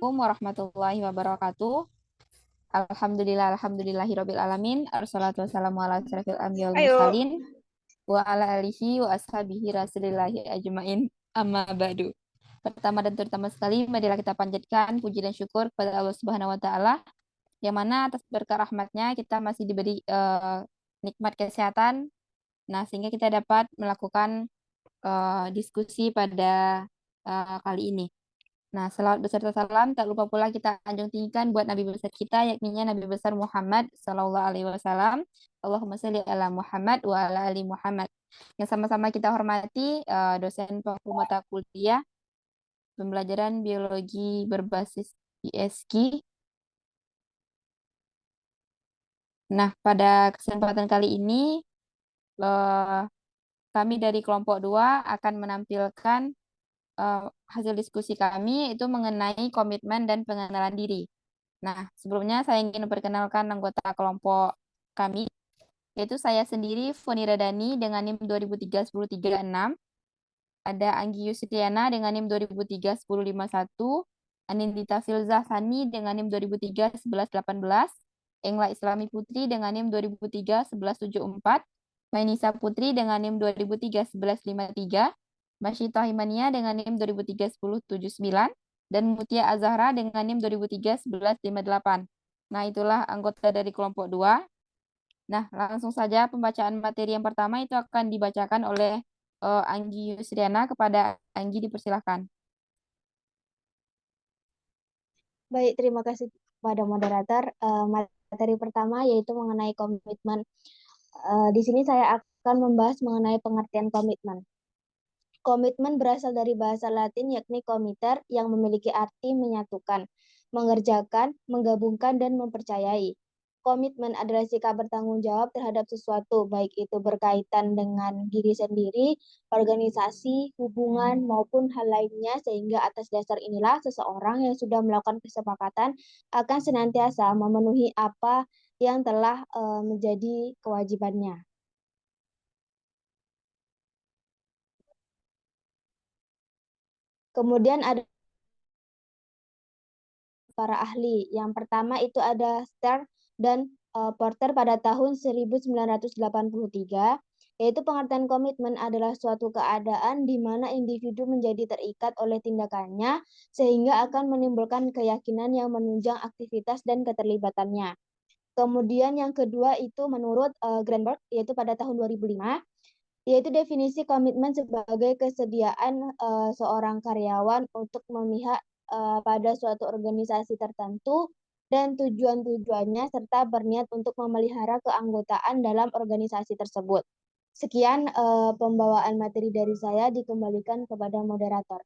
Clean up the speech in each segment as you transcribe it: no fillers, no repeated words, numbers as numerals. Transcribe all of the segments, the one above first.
Assalamualaikum warahmatullahi wabarakatuh. Alhamdulillahirabbil alamin. Assalatu wassalamu ala asyrafil anbiya'i wal Ayo. mursalin wa ala alihi wa ashabihi rasulillahi ajmain. Amma ba'du. Pertama dan terutama sekali, marilah kita panjatkan puji dan syukur kepada Allah Subhanahu wa taala yang mana atas berkat rahmatnya kita masih diberi nikmat kesehatan. Nah, sehingga kita dapat melakukan diskusi pada kali ini. Nah, selawat beserta salam tak lupa pula kita anjung tinggikan buat Nabi besar kita, yakni Nabi besar Muhammad Sallallahu Alaihi Wasallam. Allahumma sholli ala Muhammad wa ala ali Muhammad. Yang sama-sama kita hormati dosen pokok mata kuliah pembelajaran biologi berbasis ISG. Nah, pada kesempatan kali ini eh, kami dari kelompok 2 akan menampilkan hasil diskusi kami itu mengenai komitmen dan pengenalan diri. Nah, sebelumnya saya ingin memperkenalkan anggota kelompok kami, yaitu saya sendiri, Foni Radani, dengan NIM 2003-1036. Ada Anggi Yusriana dengan NIM 2003-1051. Anindita Filzah Sani dengan NIM 2003-1118. Engla Islami Putri dengan NIM 2003-1174. Mainisa Putri dengan NIM 2003-1153. Masyita Himania dengan NIM 2003-1079. Dan Mutia Azahra dengan NIM 2003-1158. Nah, itulah anggota dari kelompok 2. Nah, langsung saja pembacaan materi yang pertama itu akan dibacakan oleh Anggi Yusriana. Kepada Anggi dipersilahkan. Baik, terima kasih kepada moderator. Materi pertama yaitu mengenai komitmen. Di sini saya akan membahas mengenai pengertian komitmen. Komitmen berasal dari bahasa Latin yakni komiter yang memiliki arti menyatukan, mengerjakan, menggabungkan, dan mempercayai. Komitmen adalah sikap bertanggung jawab terhadap sesuatu, baik itu berkaitan dengan diri sendiri, organisasi, hubungan, maupun hal lainnya, sehingga atas dasar inilah seseorang yang sudah melakukan kesepakatan akan senantiasa memenuhi apa yang telah menjadi kewajibannya. Kemudian ada para ahli. Yang pertama itu ada Stern dan Porter pada tahun 1983, yaitu pengertian komitmen adalah suatu keadaan di mana individu menjadi terikat oleh tindakannya sehingga akan menimbulkan keyakinan yang menunjang aktivitas dan keterlibatannya. Kemudian yang kedua itu menurut Greenberg, yaitu pada tahun 2005, yaitu definisi komitmen sebagai kesediaan seorang karyawan untuk memihak pada suatu organisasi tertentu dan tujuan-tujuannya serta berniat untuk memelihara keanggotaan dalam organisasi tersebut. Sekian pembawaan materi dari saya, dikembalikan kepada moderator.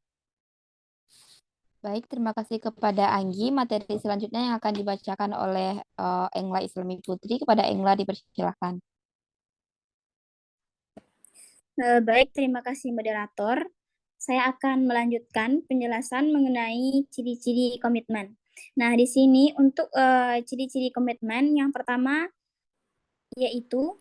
Baik, terima kasih kepada Anggi. Materi selanjutnya yang akan dibacakan oleh Engla Islami Putri. Kepada Engla dipersilahkan. Baik, terima kasih moderator. Saya akan melanjutkan penjelasan mengenai ciri-ciri komitmen. Nah, di sini untuk ciri-ciri komitmen yang pertama yaitu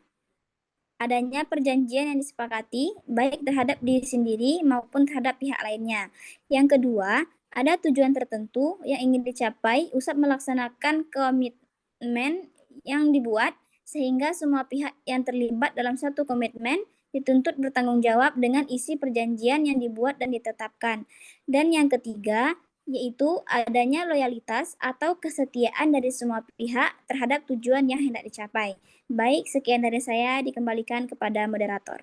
adanya perjanjian yang disepakati baik terhadap diri sendiri maupun terhadap pihak lainnya. Yang kedua, ada tujuan tertentu yang ingin dicapai usai melaksanakan komitmen yang dibuat sehingga semua pihak yang terlibat dalam satu komitmen dituntut bertanggung jawab dengan isi perjanjian yang dibuat dan ditetapkan. Dan yang ketiga, yaitu adanya loyalitas atau kesetiaan dari semua pihak terhadap tujuan yang hendak dicapai. Baik, sekian dari saya, dikembalikan kepada moderator.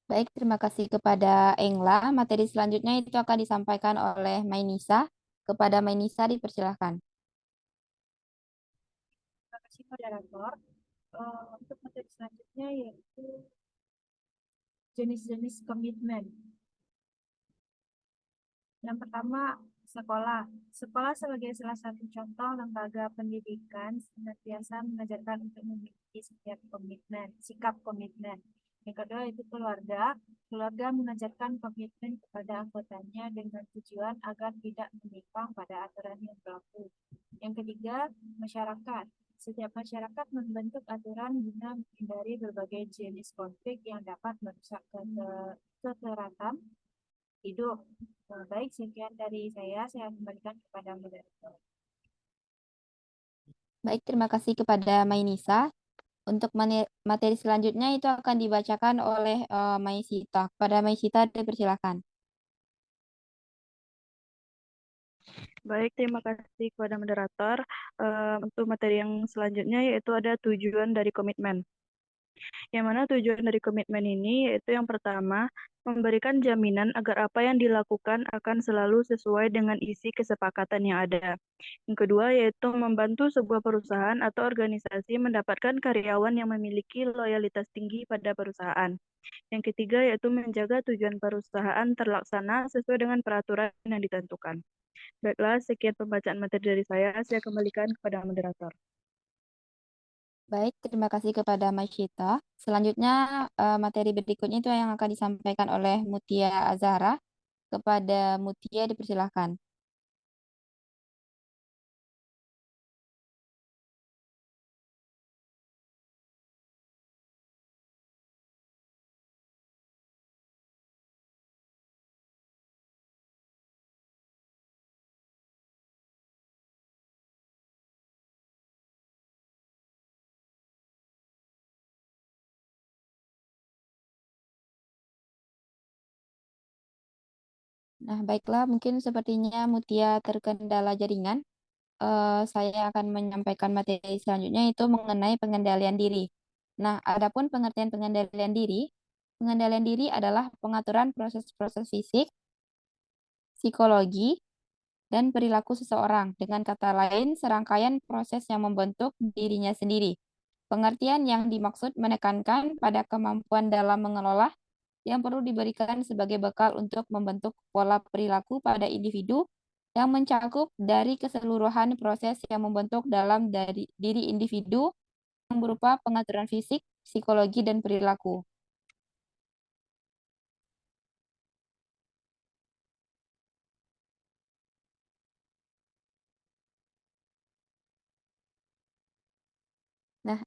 Baik, terima kasih kepada Engla. Materi selanjutnya itu akan disampaikan oleh Mainisa. Kepada Mainisa dipersilahkan. Terima kasih moderator. Untuk materi selanjutnya yaitu jenis-jenis komitmen. Yang pertama, sekolah. Sekolah sebagai salah satu contoh lembaga pendidikan senantiasa mengajarkan untuk memiliki setiap komitmen, sikap komitmen. Yang kedua itu keluarga. Keluarga mengajarkan komitmen kepada anggotanya dengan tujuan agar tidak menyimpang pada aturan yang berlaku. Yang ketiga, masyarakat. Setiap masyarakat membentuk aturan guna menghindari berbagai jenis konflik yang dapat merusak keteratan hidup. Baik, sekian dari saya kembalikan kepada moderator. Baik, terima kasih kepada Mainisa. Untuk materi selanjutnya itu akan dibacakan oleh Maisita. Kepada Maisita, dipersilakan. Baik, terima kasih kepada moderator. Untuk materi yang selanjutnya yaitu ada tujuan dari komitmen. Yang mana tujuan dari komitmen ini yaitu yang pertama, memberikan jaminan agar apa yang dilakukan akan selalu sesuai dengan isi kesepakatan yang ada. Yang kedua yaitu membantu sebuah perusahaan atau organisasi mendapatkan karyawan yang memiliki loyalitas tinggi pada perusahaan. Yang ketiga yaitu menjaga tujuan perusahaan terlaksana sesuai dengan peraturan yang ditentukan. Baiklah, sekian pembacaan materi dari saya kembalikan kepada moderator. Baik, terima kasih kepada Maisita. Selanjutnya, materi berikutnya itu yang akan disampaikan oleh Mutia Azhara. Kepada Mutia, dipersilakan. Nah, baiklah, mungkin sepertinya Mutia terkendala jaringan. Saya akan menyampaikan materi selanjutnya itu mengenai pengendalian diri. Nah, adapun pengertian pengendalian diri adalah pengaturan proses-proses fisik, psikologi, dan perilaku seseorang. Dengan kata lain, serangkaian proses yang membentuk dirinya sendiri. Pengertian yang dimaksud menekankan pada kemampuan dalam mengelola yang perlu diberikan sebagai bekal untuk membentuk pola perilaku pada individu yang mencakup dari keseluruhan proses yang membentuk dalam diri individu yang berupa pengaturan fisik, psikologi, dan perilaku. Nah,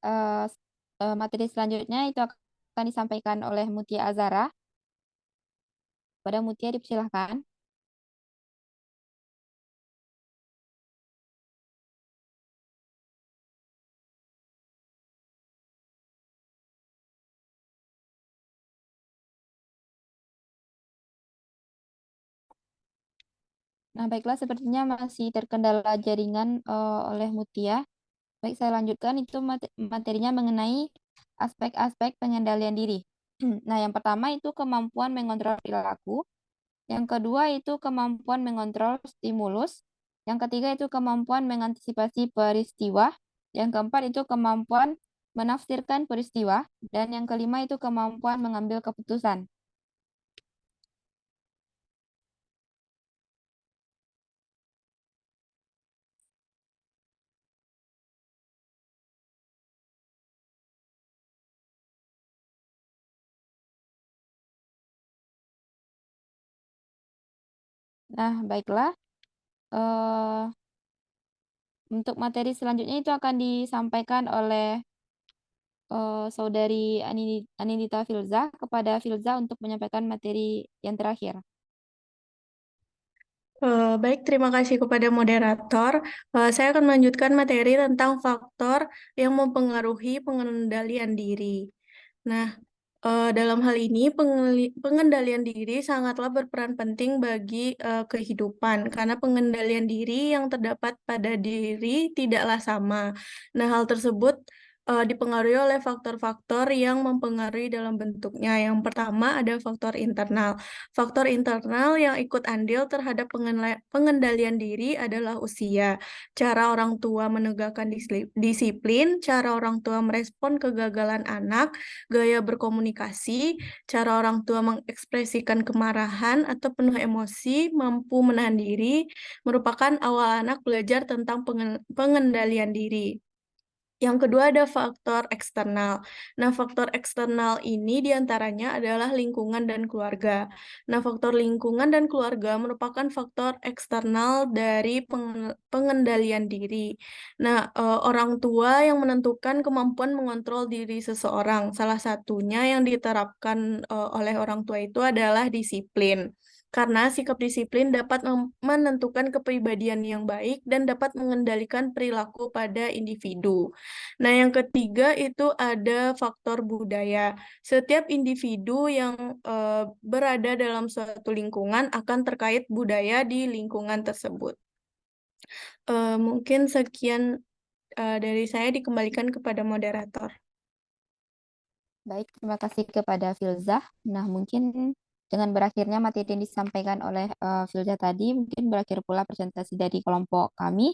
materi selanjutnya itu akan disampaikan oleh Mutia Azhara. Pada Mutia, dipersilahkan. Nah, baiklah, sepertinya masih terkendala jaringan oleh Mutia. Baik, saya lanjutkan. Itu materinya mengenai aspek-aspek pengendalian diri. Nah, yang pertama itu kemampuan mengontrol perilaku. Yang kedua itu kemampuan mengontrol stimulus. Yang ketiga itu kemampuan mengantisipasi peristiwa. Yang keempat itu kemampuan menafsirkan peristiwa. Dan yang kelima itu kemampuan mengambil keputusan. Nah, baiklah. Untuk materi selanjutnya itu akan disampaikan oleh Saudari Anindita Filza. Kepada Filza untuk menyampaikan materi yang terakhir. Baik, terima kasih kepada moderator. Saya akan melanjutkan materi tentang faktor yang mempengaruhi pengendalian diri. Nah, dalam hal ini pengendalian diri sangatlah berperan penting bagi kehidupan karena pengendalian diri yang terdapat pada diri tidaklah sama. Nah, hal tersebut dipengaruhi oleh faktor-faktor yang mempengaruhi dalam bentuknya. Yang pertama ada faktor internal. Faktor internal yang ikut andil terhadap pengendalian diri adalah usia, cara orang tua menegakkan disiplin, cara orang tua merespon kegagalan anak, gaya berkomunikasi, cara orang tua mengekspresikan kemarahan atau penuh emosi, mampu menahan diri, merupakan awal anak belajar tentang pengendalian diri. Yang kedua ada faktor eksternal. Nah, faktor eksternal ini diantaranya adalah lingkungan dan keluarga. Nah, faktor lingkungan dan keluarga merupakan faktor eksternal dari pengendalian diri. Nah, orang tua yang menentukan kemampuan mengontrol diri seseorang. Salah satunya yang diterapkan oleh orang tua itu adalah disiplin. karena sikap disiplin dapat menentukan kepribadian yang baik dan dapat mengendalikan perilaku pada individu. Nah, yang ketiga itu ada faktor budaya. Setiap individu yang berada dalam suatu lingkungan akan terkait budaya di lingkungan tersebut. Mungkin sekian dari saya, dikembalikan kepada moderator. Baik, terima kasih kepada Filzah. Nah, mungkin dengan berakhirnya materi yang disampaikan oleh Filzah tadi, mungkin berakhir pula presentasi dari kelompok kami.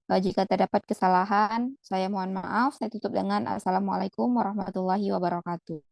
Jika terdapat kesalahan, saya mohon maaf. Saya tutup dengan Assalamualaikum warahmatullahi wabarakatuh.